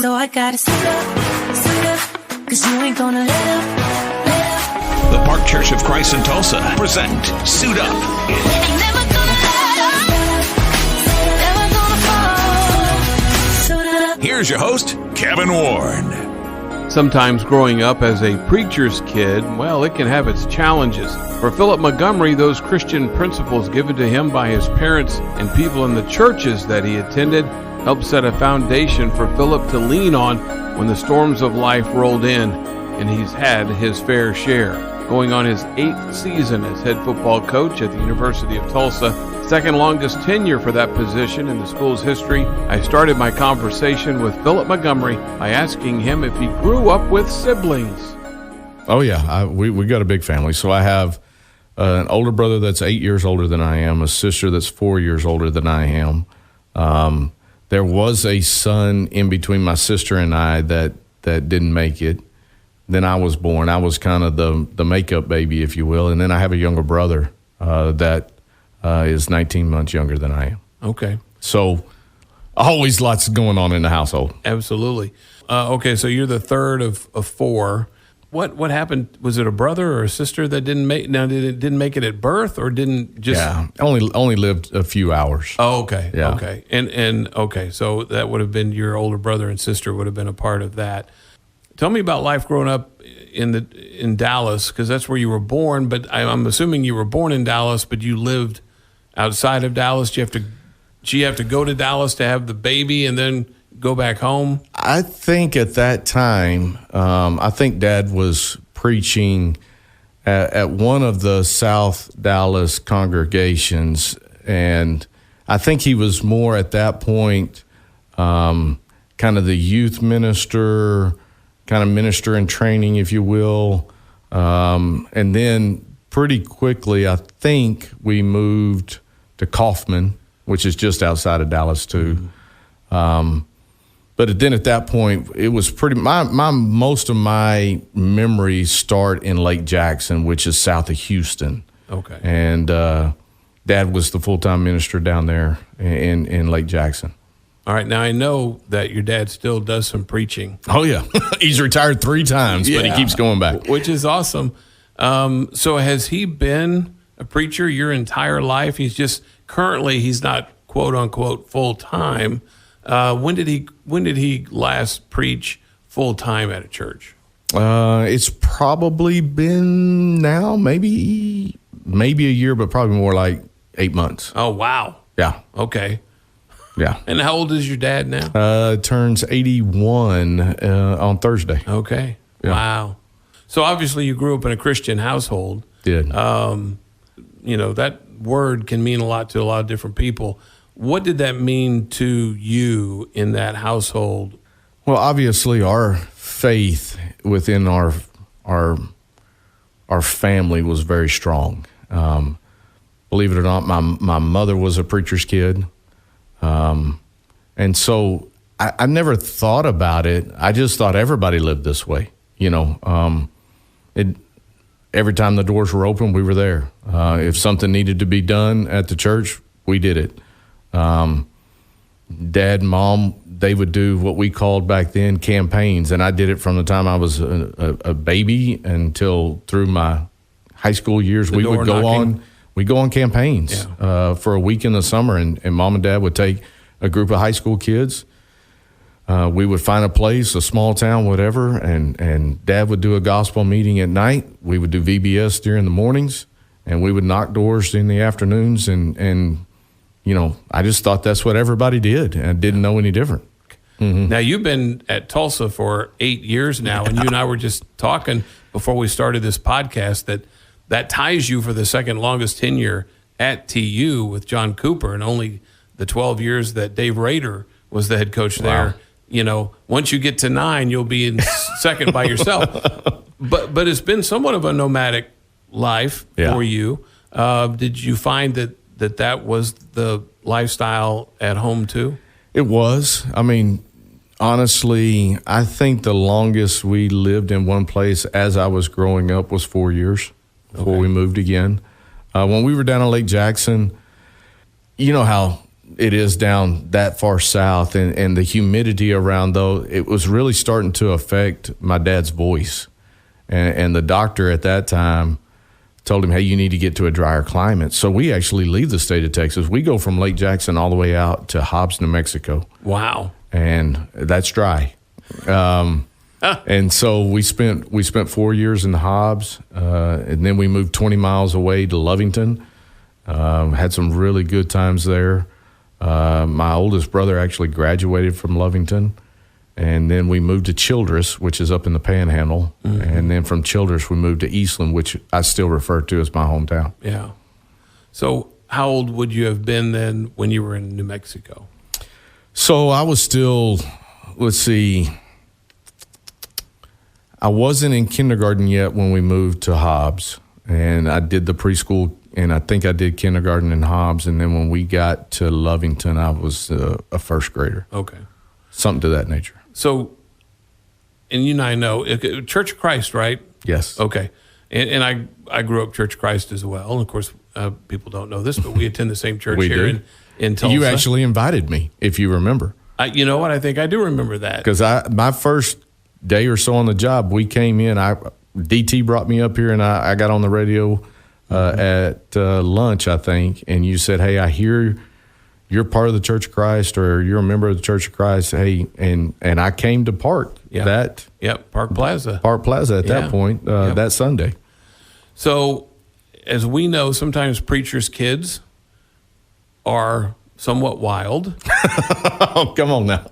So I gotta suck up, 'cause you ain't gonna let up. The Park Church of Christ in Tulsa present Suit Up. Ain't never gonna let up, never gonna fall. Suit up. Here's your host, Kevin Ward. Sometimes growing up as a preacher's kid, well, it can have its challenges. For Philip Montgomery, those Christian principles given to him by his parents and people in the churches that he attended helped set a foundation for Philip to lean on when the storms of life rolled in, and he's had his fair share. Going on his 8th season as head football coach at the University of Tulsa, second longest tenure for that position in the school's history, I started my conversation with Philip Montgomery by asking him if he grew up with siblings. Oh, yeah. We got a big family. So I have an older brother that's 8 years older than I am, a sister that's 4 years older than I am. There was a son in between my sister and I that didn't make it. Then I was born. I was kind of the makeup baby, if you will. And then I have a younger brother that is 19 months younger than I am. Okay. So always lots going on in the household. Absolutely. Okay, so you're the third of four. What happened? Was it a brother or a sister that didn't make? Now, didn't make it at birth, or didn't just? Yeah, only lived a few hours. Oh, okay. Yeah. Okay. And okay, so that would have been your older brother and sister would have been a part of that. Tell me about life growing up in Dallas, because that's where you were born. But I'm assuming you were born in Dallas, but you lived outside of Dallas. Do you have to go to Dallas to have the baby and then go back home? I think at that time, I think Dad was preaching at one of the South Dallas congregations, and I think he was more at that point kind of the youth minister, kind of minister in training, if you will. And then pretty quickly, I think we moved to Kaufman, which is just outside of Dallas too. But then at that point, it was pretty. Most of my memories start in Lake Jackson, which is south of Houston. Okay. And Dad was the full-time minister down there in Lake Jackson. All right. Now, I know that your dad still does some preaching. Oh, yeah. He's retired 3 times, but he keeps going back. Which is awesome. So has he been a preacher your entire life? He's not, quote unquote, full-time. When did he last preach full-time at a church? It's probably been now maybe a year, but probably more like 8 months. Oh, wow. Yeah. Okay. Yeah. And how old is your dad now? Turns 81 on Thursday. Okay. Yeah. Wow. So obviously you grew up in a Christian household. Did. That word can mean a lot to a lot of different people. What did that mean to you in that household? Well, obviously our faith within our family was very strong. Believe it or not, my mother was a preacher's kid. And so I never thought about it. I just thought everybody lived this way. Every time the doors were open, we were there. If something needed to be done at the church, we did it. Dad and Mom, they would do what we called back then campaigns. And I did it from the time I was a baby until through my high school years. We would go on campaigns for a week in the summer, and Mom and Dad would take a group of high school kids. We would find a place, a small town, whatever, and Dad would do a gospel meeting at night. We would do VBS during the mornings, and we would knock doors in the afternoons. And I just thought that's what everybody did, and I didn't know any different. Mm-hmm. Now, you've been at Tulsa for 8 years now, and you and I were just talking before we started this podcast that ties you for the second longest tenure at TU with John Cooper, and only the 12 years that Dave Rader was the head coach there. Wow. Once you get to 9, you'll be in second by yourself. But it's been somewhat of a nomadic life for you. Did you find that was the lifestyle at home too? It was. I mean, honestly, I think the longest we lived in one place as I was growing up was 4 years before we moved again. When we were down in Lake Jackson, you know how it is down that far south, and the humidity around, though, it was really starting to affect my dad's voice. And the doctor at that time told him, hey, you need to get to a drier climate. So we actually leave the state of Texas. We go from Lake Jackson all the way out to Hobbs, New Mexico. Wow. And that's dry. And so we spent 4 years in the Hobbs, and then we moved 20 miles away to Lovington. Had some really good times there. My oldest brother actually graduated from Lovington. And then we moved to Childress, which is up in the Panhandle. Mm-hmm. And then from Childress, we moved to Eastland, which I still refer to as my hometown. Yeah. So how old would you have been then when you were in New Mexico? So I was still, let's see, I wasn't in kindergarten yet when we moved to Hobbs. And I did the preschool, and I think I did kindergarten in Hobbs. And then when we got to Lovington, I was a first grader. Okay. Something to that nature. So, and you and I know, Church of Christ, right? Yes. Okay. And I grew up Church of Christ as well. And of course, people don't know this, but we attend the same church here in Tulsa. You actually invited me, if you remember. You know what? I think I do remember that. Because my first day or so on the job, we came in. DT brought me up here, and I got on the radio at lunch, I think. And you said, hey, I hear you're part of the Church of Christ, or you're a member of the Church of Christ. Hey, and I came to Park. Park Plaza. Park Plaza at that point, that Sunday. So, as we know, sometimes preachers' kids are somewhat wild. Oh, come on now.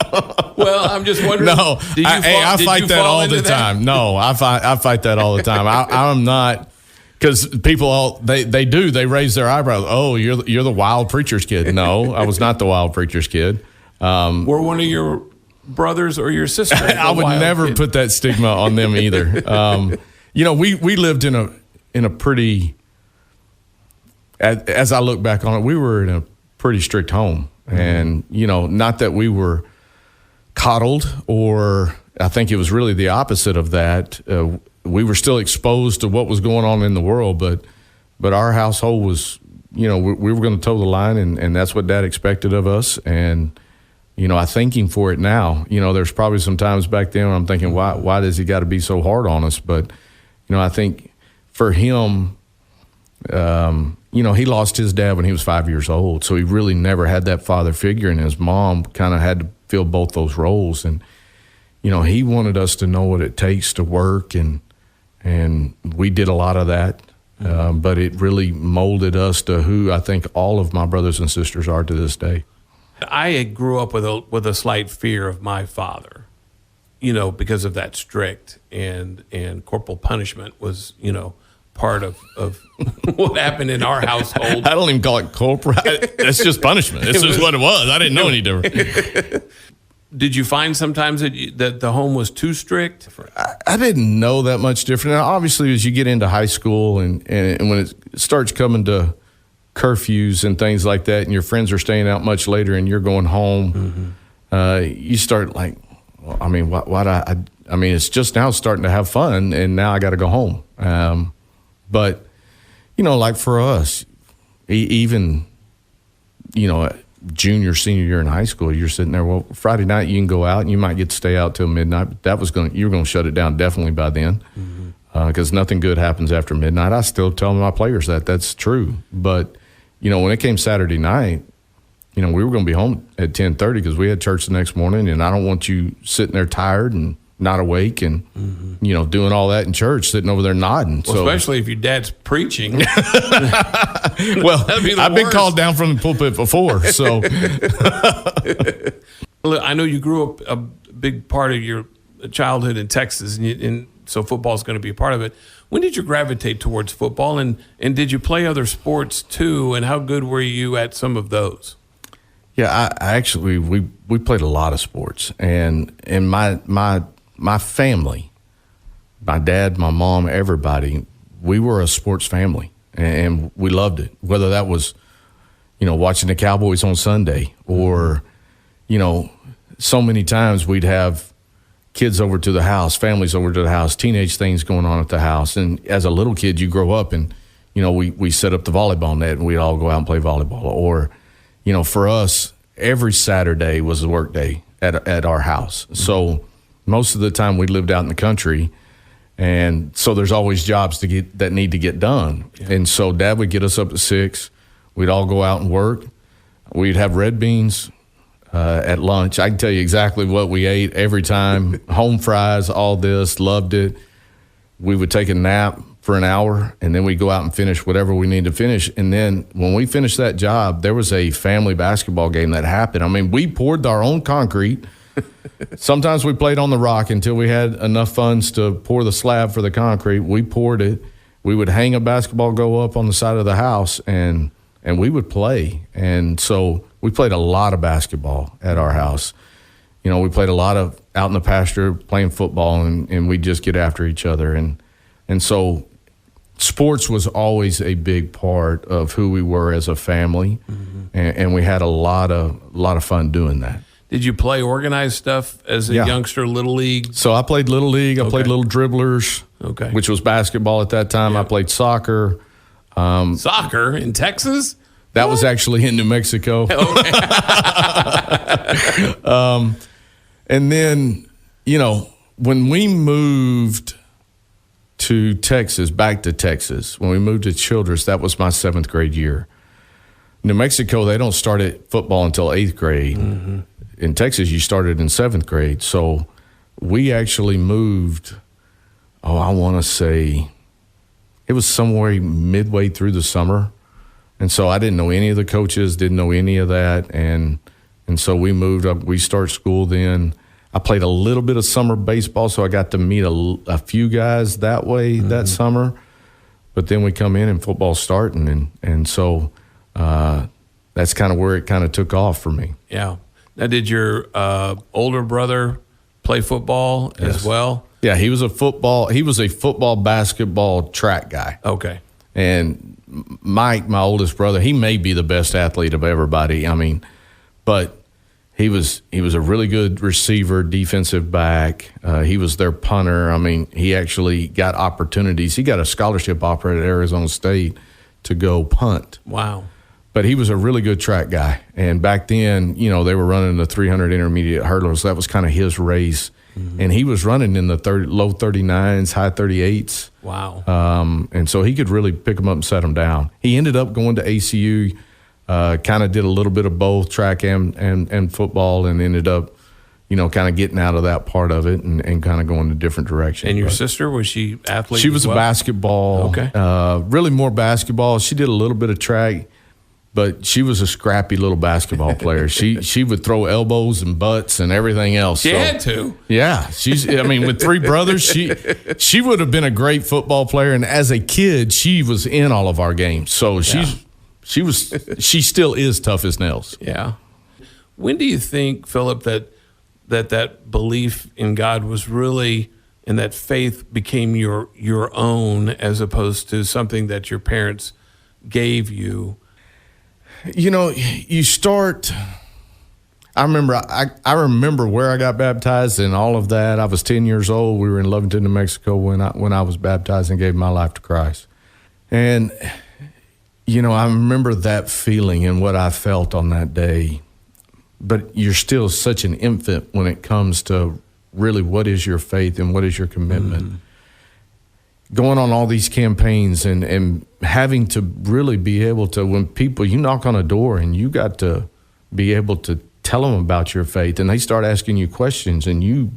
Well, I'm just wondering. No, I fight that all the time. No, I fight that all the time. I'm not. Because people they raise their eyebrows. Oh, you're the wild preacher's kid. No, I was not the wild preacher's kid. Were one of your brothers or your sister? I would never put that stigma on them either. We lived in a pretty. As I look back on it, we were in a pretty strict home, and not that we were coddled, or I think it was really the opposite of that. We were still exposed to what was going on in the world, but our household was, we were going to toe the line, and that's what Dad expected of us. And, I thank him for it now. There's probably some times back then when I'm thinking, why does he got to be so hard on us? But, I think for him, he lost his dad when he was 5 years old. So he really never had that father figure, and his mom kind of had to fill both those roles. And, he wanted us to know what it takes to work, and we did a lot of that, but it really molded us to who I think all of my brothers and sisters are to this day. I grew up with a slight fear of my father, because of that strict and corporal punishment was, part of what happened in our household. I don't even call it corporal. That's just punishment. It's just what it was. I didn't know any different. Did you find sometimes that the home was too strict? I didn't know that much different. Now, obviously, as you get into high school and when it starts coming to curfews and things like that, and your friends are staying out much later and you're going home, you start like, well, I mean, it's just now starting to have fun, and now I got to go home. But, like for us, even, junior, senior year in high school, you're sitting there, well, Friday night you can go out and you might get to stay out till midnight, but you were going to shut it down definitely by then, because nothing good happens after midnight. I still tell my players that's true. But, when it came Saturday night, we were going to be home at 10:30 because we had church the next morning, and I don't want you sitting there tired and not awake and, doing all that in church, sitting over there nodding. Well, especially if your dad's preaching. Well, I've been called down from the pulpit before, so. Look, I know you grew up a big part of your childhood in Texas, and so football is going to be a part of it. When did you gravitate towards football, and did you play other sports too, and how good were you at some of those? Yeah, I actually, we played a lot of sports, and my family, my dad, my mom, everybody, we were a sports family, and we loved it. Whether that was, watching the Cowboys on Sunday, or, so many times we'd have kids over to the house, families over to the house, teenage things going on at the house. And as a little kid, you grow up and, we set up the volleyball net and we'd all go out and play volleyball. Or, for us, every Saturday was a work day at our house. So most of the time we lived out in the country, and so there's always jobs that need to get done. Yeah. And so Dad would get us up at 6. We'd all go out and work. We'd have red beans at lunch. I can tell you exactly what we ate every time. Home fries, all this, loved it. We would take a nap for an hour, and then we'd go out and finish whatever we needed to finish. And then when we finished that job, there was a family basketball game that happened. I mean, we poured our own concrete. Sometimes we played on the rock until we had enough funds to pour the slab for the concrete. We poured it. We would hang a basketball goal up on the side of the house, and we would play. And so we played a lot of basketball at our house. We played a lot of out in the pasture playing football, and we'd just get after each other. And so sports was always a big part of who we were as a family, and we had a lot of fun doing that. Did you play organized stuff as a youngster, Little League? So I played Little League. I played Little Dribblers, which was basketball at that time. I played soccer. Soccer in Texas? That was actually in New Mexico. And then, when we moved to Texas, back to Texas, when we moved to Childress, that was my 7th grade year. New Mexico, they don't start at football until 8th grade. In Texas, you started in 7th grade. So we actually moved, I want to say, it was somewhere midway through the summer. And so I didn't know any of the coaches, didn't know any of that. And so we moved up. We start school then. I played a little bit of summer baseball, so I got to meet a few guys that way that summer. But then we come in and football's starting. And so that's kind of where it kind of took off for me. Yeah. Now, did your older brother play football as well? Yeah, he was a football, basketball, track guy. Okay. And Mike, my oldest brother, he may be the best athlete of everybody. I mean, but he was a really good receiver, defensive back. He was their punter. I mean, he actually got opportunities. He got a scholarship offer at Arizona State to go punt. Wow. But he was a really good track guy. And back then, they were running the 300 intermediate hurdles. That was kind of his race. And he was running in the low 39s, high 38s. Wow. And so he could really pick them up and set them down. He ended up going to ACU, kind of did a little bit of both track and football, and ended up, kind of getting out of that part of it and kind of going a different direction. And your sister, was she athlete? She was as well? a basketball. Okay. Really more basketball. She did a little bit of track. But she was a scrappy little basketball player. She would throw elbows and butts and everything else. She had to. Yeah. With 3 brothers, she would have been a great football player. And as a kid, she was in all of our games. So she still is tough as nails. Yeah. When do you think, Philip, that belief in God was really, and that faith became your own as opposed to something that your parents gave you? You start. I remember where I got baptized and all of that. I was 10 years old. We were in Lovington, New Mexico when I was baptized and gave my life to Christ. And I remember that feeling and what I felt on that day. But you're still such an infant when it comes to really what is your faith and what is your commitment. Going on all these campaigns and having to really be able to, when people, you knock on a door and you got to be able to tell them about your faith and they start asking you questions and you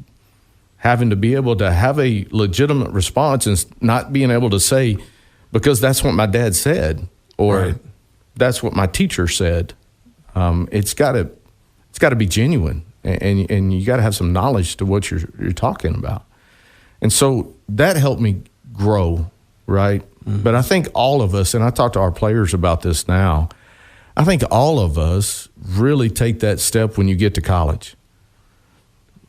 having to be able to have a legitimate response and not being able to say, because that's what my dad said or that's what my teacher said. It's got to be genuine and you got to have some knowledge to what you're talking about. And so that helped me grow, right? But I think all of us, and I talk to our players about this now, I think all of us really take that step when you get to college.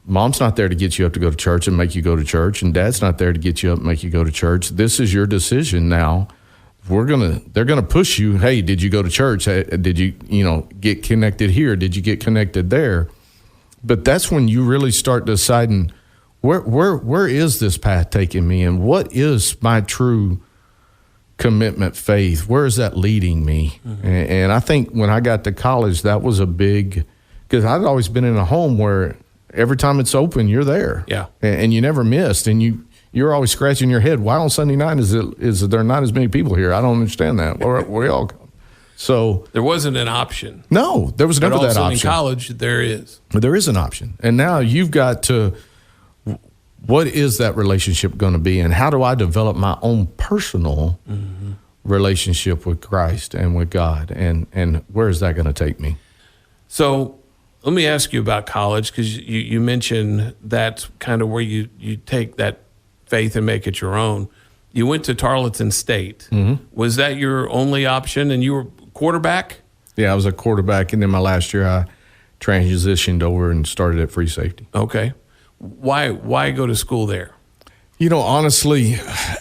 Mom's not there to get you up to go to church and make you go to church, and Dad's not there to get you up and make you go to church. This is your decision now. They're gonna push you. Hey, did you go to church? Did you get connected here? Did you get connected there? But that's when you really start deciding, Where is this path taking me, and what is my true commitment, faith. Where is that leading me? And I think when I got to college, that was a big, because I'd always been in a home where every time it's open, you're there. Yeah. And you never missed. And you're always scratching your head. Why on Sunday night is there not as many people here? I don't understand that. Where we all come. So there wasn't an option. No, there was never that option. In college, there is. But there is an option. And now you've got to, what is that relationship going to be? And how do I develop my own personal relationship with Christ and with God? And where is that going to take me? So let me ask you about college, because you mentioned that's kind of where you take that faith and make it your own. You went to Tarleton State. Was that your only option, and you were quarterback? Yeah, I was a quarterback, and then my last year I transitioned over and started at free safety. Okay. Why go to school there? You know, honestly,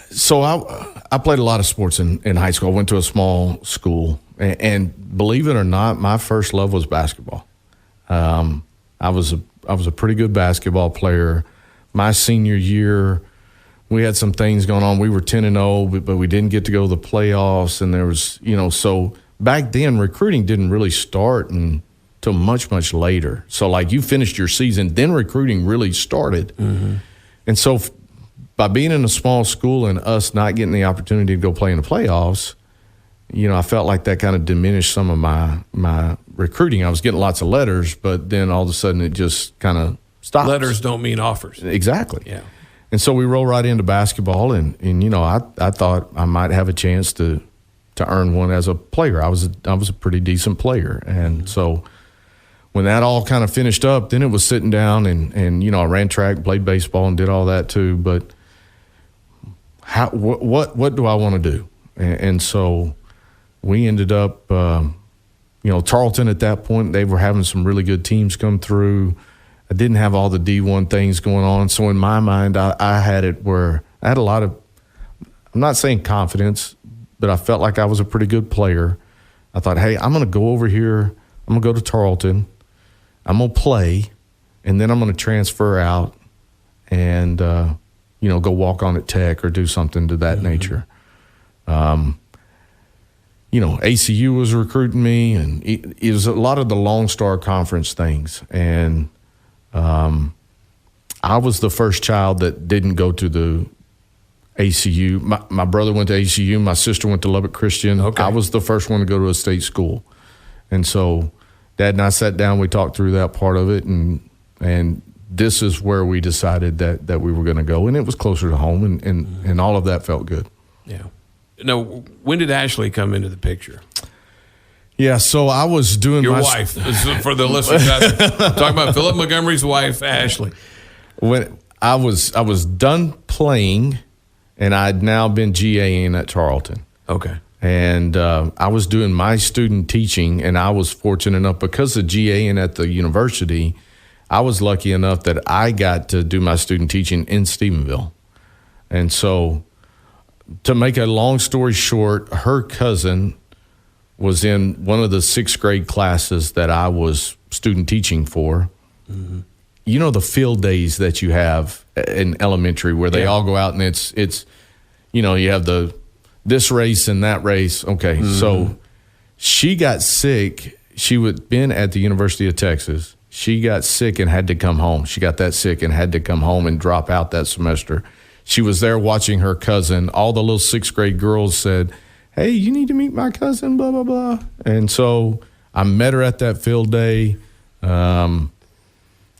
so I played a lot of sports in high school. I went to a small school, and believe it or not, my first love was basketball. I was a pretty good basketball player. My senior year, we had some things going on. We were 10-0, but we didn't get to go to the playoffs, and there was, so back then recruiting didn't really start until much, much later. So like you finished your season, then recruiting really started. And so by being in a small school and us not getting the opportunity to go play in the playoffs, I felt like that kind of diminished some of my recruiting. I was getting lots of letters, but then all of a sudden it just kind of stopped. Letters don't mean offers. Exactly. Yeah. And so we rolled right into basketball, and I thought I might have a chance to earn one as a player. I was a pretty decent player. And so when that all kind of finished up, then it was sitting down and I ran track, played baseball, and did all that too. But what do I want to do? And so we ended up, Tarleton at that point, they were having some really good teams come through. I didn't have all the D1 things going on. So in my mind, I had it where I had a lot of, I'm not saying confidence, but I felt like I was a pretty good player. I thought, hey, I'm going to go over here. I'm going to go to Tarleton. I'm going to play, and then I'm going to transfer out and, go walk on at Tech or do something to that nature. ACU was recruiting me, and it was a lot of the Lone Star Conference things. And I was the first child that didn't go to the ACU. My brother went to ACU. My sister went to Lubbock Christian. Okay. I was the first one to go to a state school. And so Dad and I sat down. We talked through that part of it, and this is where we decided that we were going to go. And it was closer to home, and all of that felt good. Yeah. Now, when did Ashley come into the picture? Yeah, so I was doing your wife. For the listeners out there, I'm talking about Philip Montgomery's wife, Ashley. When I was done playing, and I'd now been GAing at Tarleton. Okay. And I was doing my student teaching, and I was fortunate enough, because of GAing at the university, I was lucky enough that I got to do my student teaching in Stephenville. And so, to make a long story short, her cousin was in one of the 6th grade classes that I was student teaching for. You know the field days that you have in elementary where they all go out and it's you have this race and that race. Okay, so she got sick. She had been at the University of Texas. She got sick and had to come home. She got that sick and had to come home and drop out that semester. She was there watching her cousin. All the little 6th grade girls said, hey, you need to meet my cousin, blah, blah, blah. And so I met her at that field day.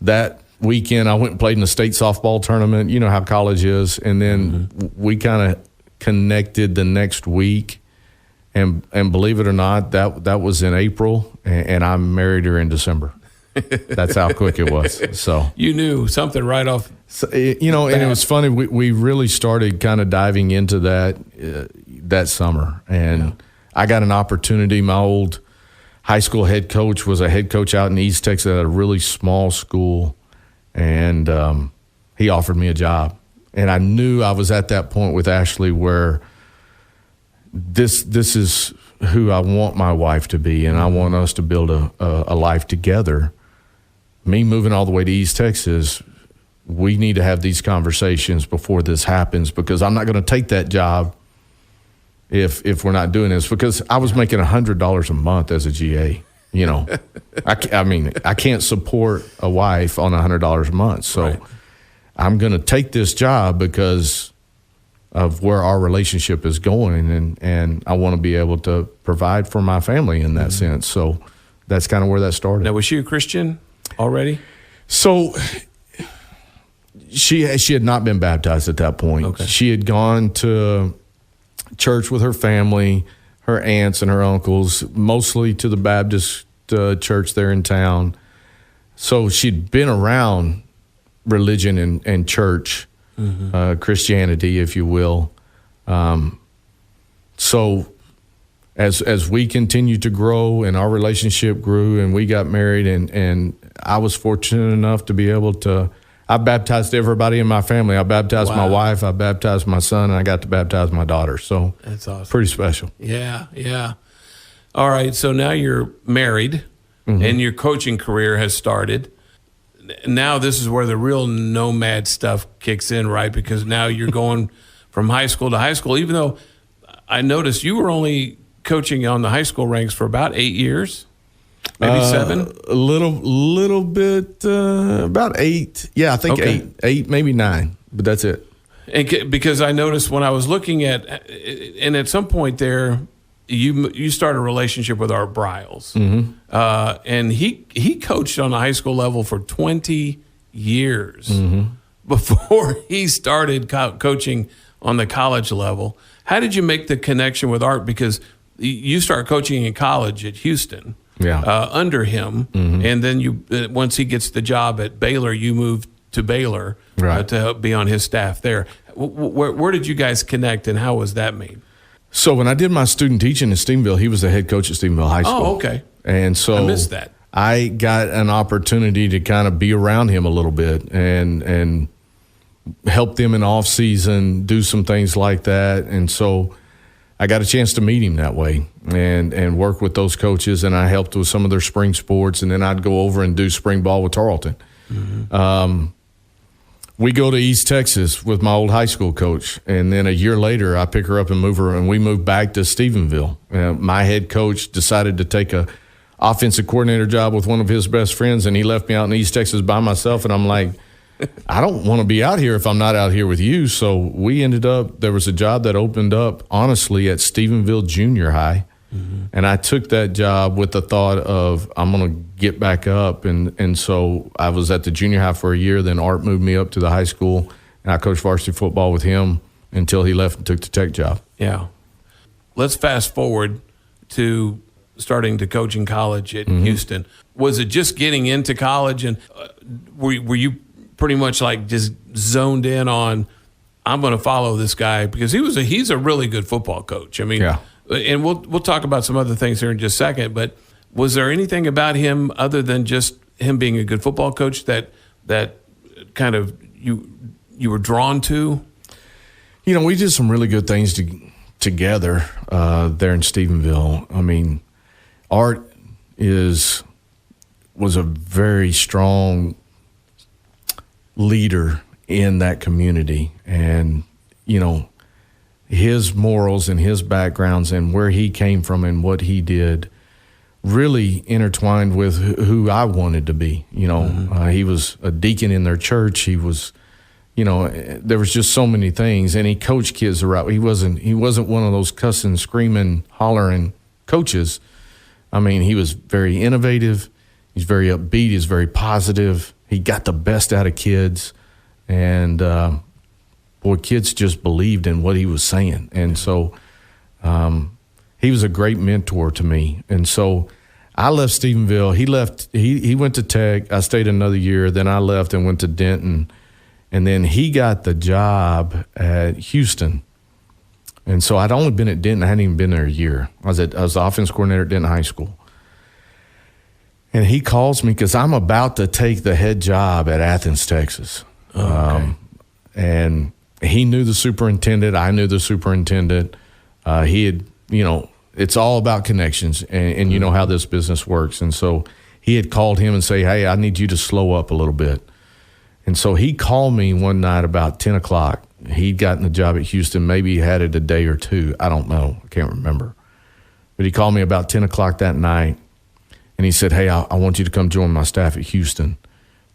That weekend, I went and played in the state softball tournament. You know how college is. And then we kind of connected the next week. And believe it or not, that was in April, and I married her in December. That's how quick it was. So you knew something right off. So, and it was funny. We really started kind of diving into that summer, and I got an opportunity. My old high school head coach was a head coach out in East Texas at a really small school, and he offered me a job. And I knew I was at that point with Ashley where this is who I want my wife to be, and I want us to build a life together. Me moving all the way to East Texas, we need to have these conversations before this happens, because I'm not going to take that job if we're not doing this, because I was making $100 a month as a GA. You know, I mean, I can't support a wife on $100 a month. So Right. I'm going to take this job because of where our relationship is going. And I want to be able to provide for my family in that sense. So that's kind of where that started. Now, was she a Christian already? So she had not been baptized at that point. Okay. She had gone to church with her family, her aunts and her uncles, mostly to the Baptist church there in town. So she'd been around religion and church, Christianity, if you will. So as we continued to grow and our relationship grew and we got married, and I was fortunate enough to be able to, I baptized everybody in my family. I baptized my wife, I baptized my son, and I got to baptize my daughter. So That's awesome. pretty special. Yeah, yeah. All right, so now you're married and your coaching career has started. Now this is where the real nomad stuff kicks in, right? Because now you're going from high school to high school, even though I noticed you were only coaching on the high school ranks for about 8 years, maybe 7? A little bit, about 8. Yeah, I think Okay. 8, maybe 9, but that's it. And because I noticed when I was looking at, and at some point there, you started a relationship with Art Briles, and he coached on the high school level for 20 years before he started coaching on the college level. How did you make the connection with Art? Because you start coaching in college at Houston, under him, and then you once he gets the job at Baylor, you move to Baylor to be on his staff there. Where did you guys connect, and how was that made? So when I did my student teaching in Stephenville, he was the head coach at Stephenville High School. Oh, okay. And so I missed that. I got an opportunity to kind of be around him a little bit and help them in off season, do some things like that. And so I got a chance to meet him that way and work with those coaches. And I helped with some of their spring sports. And then I'd go over and do spring ball with Tarleton. We go to East Texas with my old high school coach, and then a year later, I pick her up and move her, and we moved back to Stephenville. My head coach decided to take a offensive coordinator job with one of his best friends, and he left me out in East Texas by myself, and I'm like, I don't want to be out here if I'm not out here with you. So we ended up, there was a job that opened up, honestly, at Stephenville Junior High, and I took that job with the thought of I'm going to get back up. And so I was at the junior high for a year. Then Art moved me up to the high school, and I coached varsity football with him until he left and took the tech job. Yeah. Let's fast forward to starting to coach in college at Houston. Was it just getting into college, and were you pretty much like just zoned in on, I'm going to follow this guy because he's a really good football coach. I mean, and we'll talk about some other things here in just a second, but was there anything about him other than just him being a good football coach that kind of you were drawn to? You know, we did some really good things together there in Stephenville. I mean, Art was a very strong leader in that community, and you know, his morals and his backgrounds and where he came from and what he did really intertwined with who I wanted to be. You know, he was a deacon in their church. He was, you know, there was just so many things, and he coached kids the right way. He wasn't one of those cussing, screaming, hollering coaches. I mean, he was very innovative. He's very upbeat. He's very positive. He got the best out of kids, and boy, kids just believed in what he was saying. And so he was a great mentor to me. And so I left Stephenville. He left. He went to Tech. I stayed another year. Then I left and went to Denton. And then he got the job at Houston. And so I'd only been at Denton. I hadn't even been there a year. I was the offense coordinator at Denton High School. And he calls me because I'm about to take the head job at Athens, Texas. And he knew the superintendent. I knew the superintendent. He had, you know, it's all about connections, and you know how this business works. And so he had called him and say, hey, I need you to slow up a little bit. And so he called me one night about 10 o'clock he'd gotten the job at Houston. Maybe he had it a day or two. I don't know. I can't remember. But he called me about 10 o'clock that night, and he said, hey, I want you to come join my staff at Houston.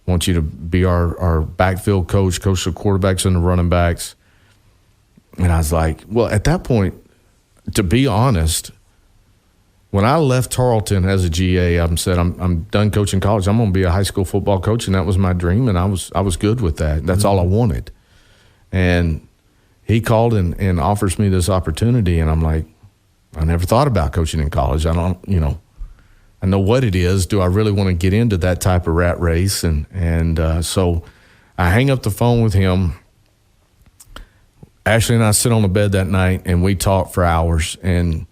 I want you to be our backfield coach the quarterbacks and the running backs. And I was like, well, at that point, to be honest, when I left Tarleton as a GA, I said, I'm done coaching college. I'm going to be a high school football coach, and that was my dream, and I was good with that. That's all I wanted. And he called and offers me this opportunity, and I'm like, I never thought about coaching in college. I don't, I know what it is. Do I really want to get into that type of rat race? And so I hang up the phone with him. Ashley and I sit on the bed that night, and we talk for hours. And,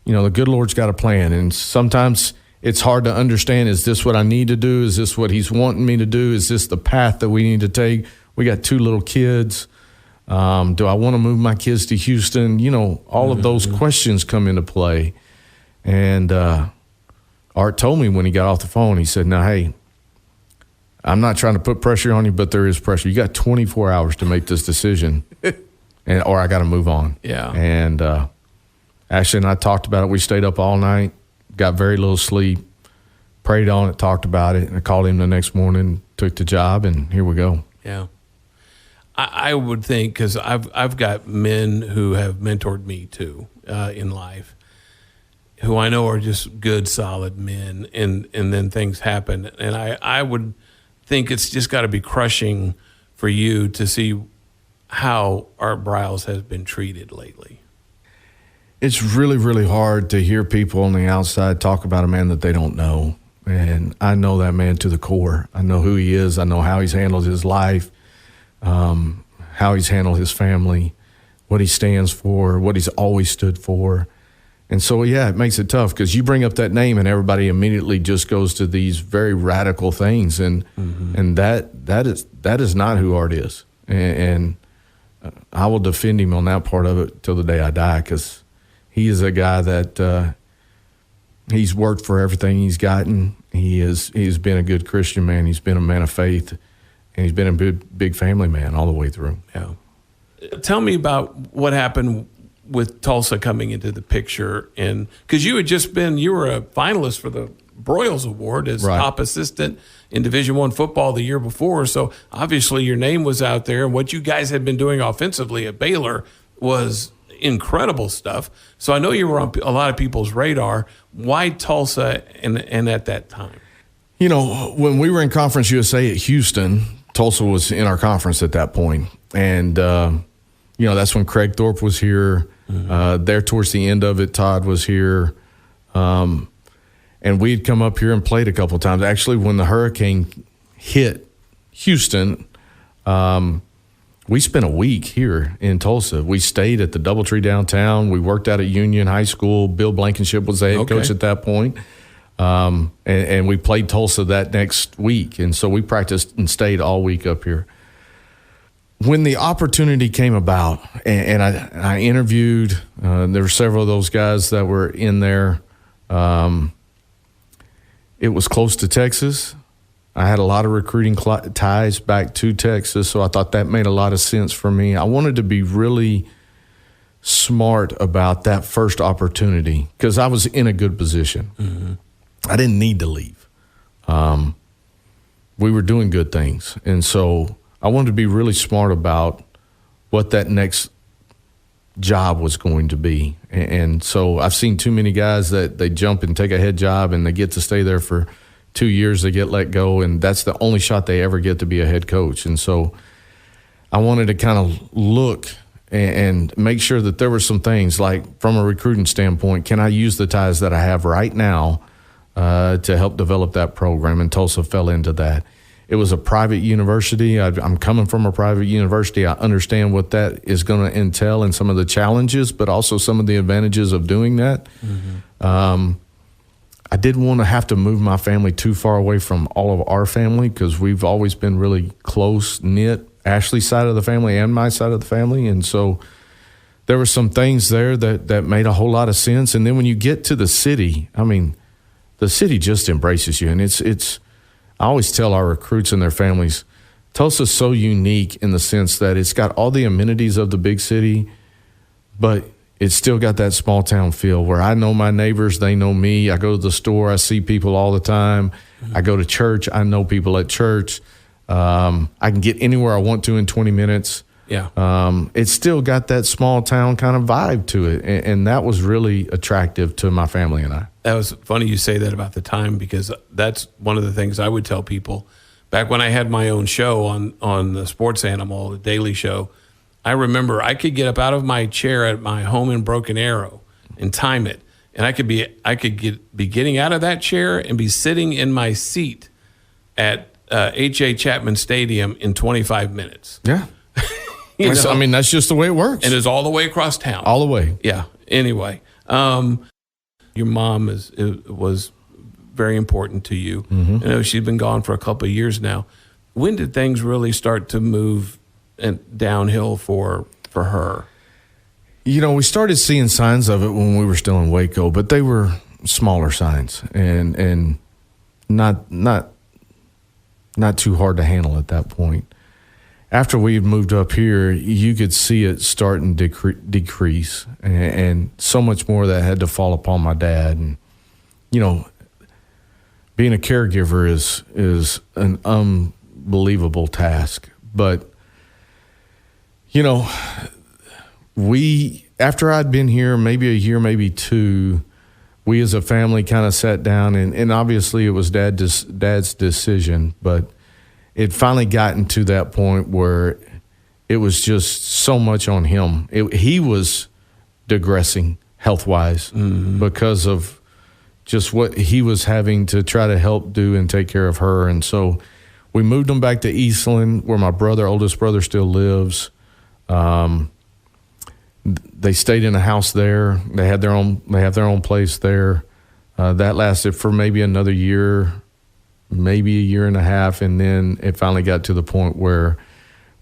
the good Lord's got a plan. And sometimes it's hard to understand, is this what I need to do? Is this what he's wanting me to do? Is this the path that we need to take? We got 2 little kids. Do I want to move my kids to Houston? All of those questions come into play. And Art told me when he got off the phone, he said, now, hey, I'm not trying to put pressure on you, but there is pressure. You got 24 hours to make this decision, or I got to move on. Yeah. And Ashley and I talked about it. We stayed up all night, got very little sleep, prayed on it, talked about it, and I called him the next morning, took the job, and here we go. Yeah. I would think, because I've got men who have mentored me too in life, who I know are just good, solid men, and then things happen. And I would think it's just got to be crushing for you to see how Art Briles has been treated lately. It's really, really hard to hear people on the outside talk about a man that they don't know. And I know that man to the core. I know who he is. I know how he's handled his life, how he's handled his family, what he stands for, what he's always stood for. And so, yeah, it makes it tough because you bring up that name and everybody immediately just goes to these very radical things. And and that is not who Art is. And I will defend him on that part of it till the day I die, because he is a guy that he's worked for everything he's gotten. He's been a good Christian man. He's been a man of faith, and he's been a big family man all the way through. Yeah. Tell me about what happened with Tulsa coming into the picture, and because you were a finalist for the Broyles Award as top assistant in Division I football the year before. So obviously your name was out there, and what you guys had been doing offensively at Baylor was incredible stuff. So I know you were on a lot of people's radar. Why Tulsa and at that time? When we were in Conference USA at Houston, Tulsa was in our conference at that point. And, that's when Craig Thorpe was here. There towards the end of it, Todd was here. And we'd come up here and played a couple of times. Actually, when the hurricane hit Houston, we spent a week here in Tulsa. We stayed at the Doubletree downtown. We worked out at Union High School. Bill Blankenship was the head coach at that point. And we played Tulsa that next week. And so we practiced and stayed all week up here. When the opportunity came about, and I interviewed, there were several of those guys that were in there. It was close to Texas. I had a lot of recruiting ties back to Texas, so I thought that made a lot of sense for me. I wanted to be really smart about that first opportunity because I was in a good position. Mm-hmm. I didn't need to leave. We were doing good things, and so I wanted to be really smart about what that next job was going to be. And so I've seen too many guys that they jump and take a head job and they get to stay there for 2 years, they get let go, and that's the only shot they ever get to be a head coach. And so I wanted to kind of look and make sure that there were some things, like from a recruiting standpoint, can I use the ties that I have right now to help develop that program? And Tulsa fell into that. It was a private university. I'm coming from a private university. I understand what that is going to entail and some of the challenges, but also some of the advantages of doing that. Mm-hmm. I didn't want to have to move my family too far away from all of our family because we've always been really close-knit, Ashley's side of the family and my side of the family. And so there were some things there that made a whole lot of sense. And then when you get to the city, I mean, the city just embraces you. And it's I always tell our recruits and their families, Tulsa's so unique in the sense that it's got all the amenities of the big city, but it's still got that small town feel where I know my neighbors, they know me. I go to the store, I see people all the time. I go to church, I know people at church. I can get anywhere I want to in 20 minutes. Yeah. It's still got that small town kind of vibe to it. And that was really attractive to my family and I. That was funny you say that about the time, because that's one of the things I would tell people. Back when I had my own show on the Sports Animal, the Daily Show, I remember I could get up out of my chair at my home in Broken Arrow and time it. And I could be getting out of that chair and be sitting in my seat at H.A. Chapman Stadium in 25 minutes. Yeah. You know? I mean, that's just the way it works. And it's all the way across town. All the way. Yeah. Anyway, your mom was very important to you. Mm-hmm. I know she's been gone for a couple of years now. When did things really start to move downhill for her? You know, we started seeing signs of it when we were still in Waco, but they were smaller signs and not too hard to handle at that point. After we had moved up here, you could see it starting to decrease, and so much more of that had to fall upon my dad. And, you know, being a caregiver is an unbelievable task. But, you know, after I'd been here maybe a year, maybe two, we as a family kind of sat down, and obviously it was Dad's decision, but it finally gotten to that point where it was just so much on him. He was digressing health-wise because of just what he was having to try to help do and take care of her. And so we moved him back to Eastland, where my oldest brother still lives. They stayed in a house there. They have their own place there. That lasted for maybe another year, maybe a year and a half, and then it finally got to the point where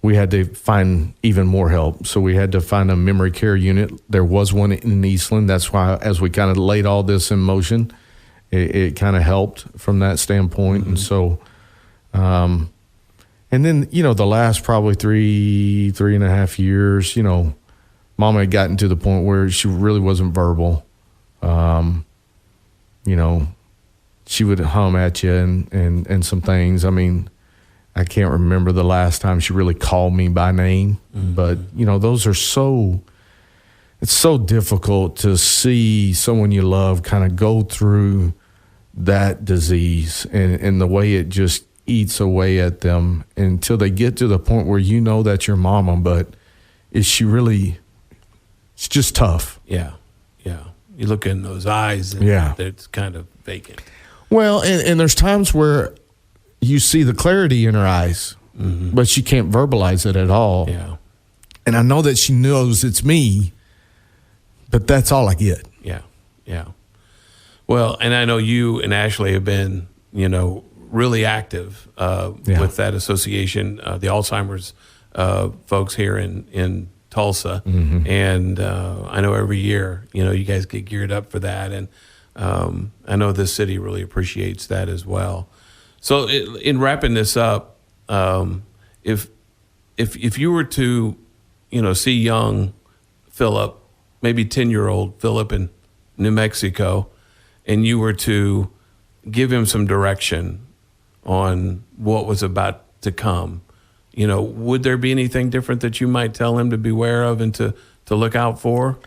we had to find even more help. So we had to find a memory care unit. There was one in Eastland. That's why, as we kind of laid all this in motion, it kind of helped from that standpoint. Mm-hmm. And so, and then, you know, the last probably three and a half years, you know, Mama had gotten to the point where she really wasn't verbal. You know, she would hum at you and some things. I mean, I can't remember the last time she really called me by name, but you know, it's so difficult to see someone you love kind of go through that disease and the way it just eats away at them until they get to the point where you know that's your mama, but it's just tough. Yeah. Yeah. You look in those eyes and it's kind of vacant. Well, and there's times where you see the clarity in her eyes, but she can't verbalize it at all. Yeah. And I know that she knows it's me, but that's all I get. Yeah. Yeah. Well, and I know you and Ashley have been, you know, really active with that association, the Alzheimer's folks here in Tulsa. And I know every year, you know, you guys get geared up for that. And I know this city really appreciates that as well. So in wrapping this up, if you were to, you know, see young Philip, maybe 10-year-old Philip in New Mexico, and you were to give him some direction on what was about to come, you know, would there be anything different that you might tell him to beware of and to look out for?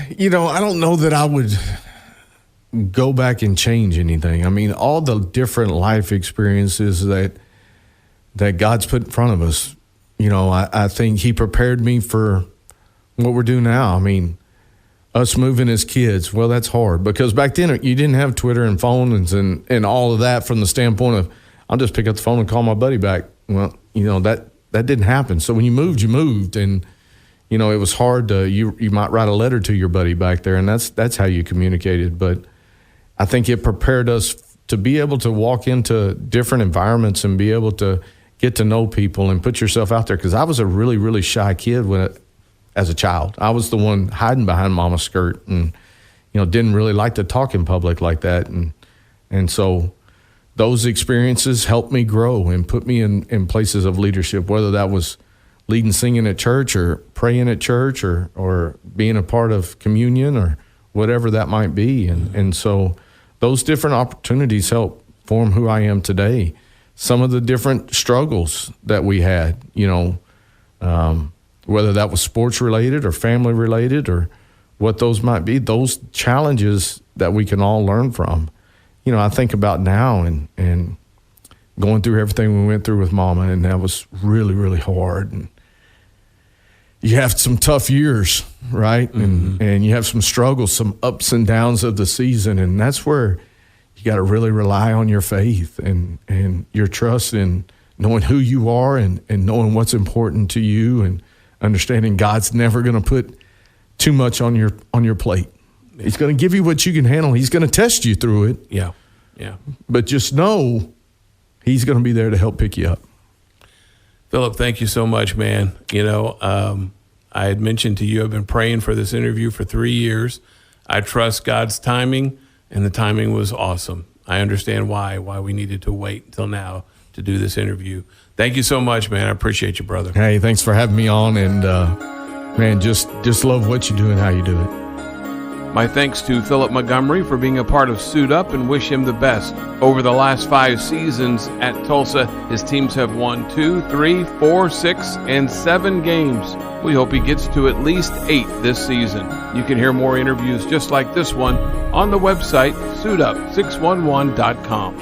You know, I don't know that I would go back and change anything. I mean, all the different life experiences that God's put in front of us, you know, I think he prepared me for what we're doing now. I mean, us moving as kids, well, that's hard because back then you didn't have Twitter and phones and all of that from the standpoint of, I'll just pick up the phone and call my buddy back. Well, you know, that didn't happen. So when you moved, and, you know, it was hard to, you might write a letter to your buddy back there, and that's how you communicated. But I think it prepared us to be able to walk into different environments and be able to get to know people and put yourself out there. Because I was a really, really shy kid as a child. I was the one hiding behind mama's skirt and, you know, didn't really like to talk in public like that. And so those experiences helped me grow and put me in places of leadership, whether that was leading singing at church or praying at church or being a part of communion or whatever that might be. And so those different opportunities help form who I am today. Some of the different struggles that we had, whether that was sports related or family related or what those might be, those challenges that we can all learn from. I think about now and going through everything we went through with Mama, and that was really, really hard. And you have some tough years, right? Mm-hmm. And you have some struggles, some ups and downs of the season, and that's where you got to really rely on your faith and your trust in knowing who you are and knowing what's important to you and understanding God's never going to put too much on your plate. He's going to give you what you can handle. He's going to test you through it. Yeah. But just know He's going to be there to help pick you up. Philip, thank you so much, man. I had mentioned to you, I've been praying for this interview for 3 years. I trust God's timing, and the timing was awesome. I understand why we needed to wait until now to do this interview. Thank you so much, man. I appreciate you, brother. Hey, thanks for having me on, and man, just love what you do and how you do it. My thanks to Philip Montgomery for being a part of Suit Up, and wish him the best. Over the last 5 seasons at Tulsa, his teams have won 2, 3, 4, 6, and 7 games. We hope he gets to at least 8 this season. You can hear more interviews just like this one on the website suitup611.com.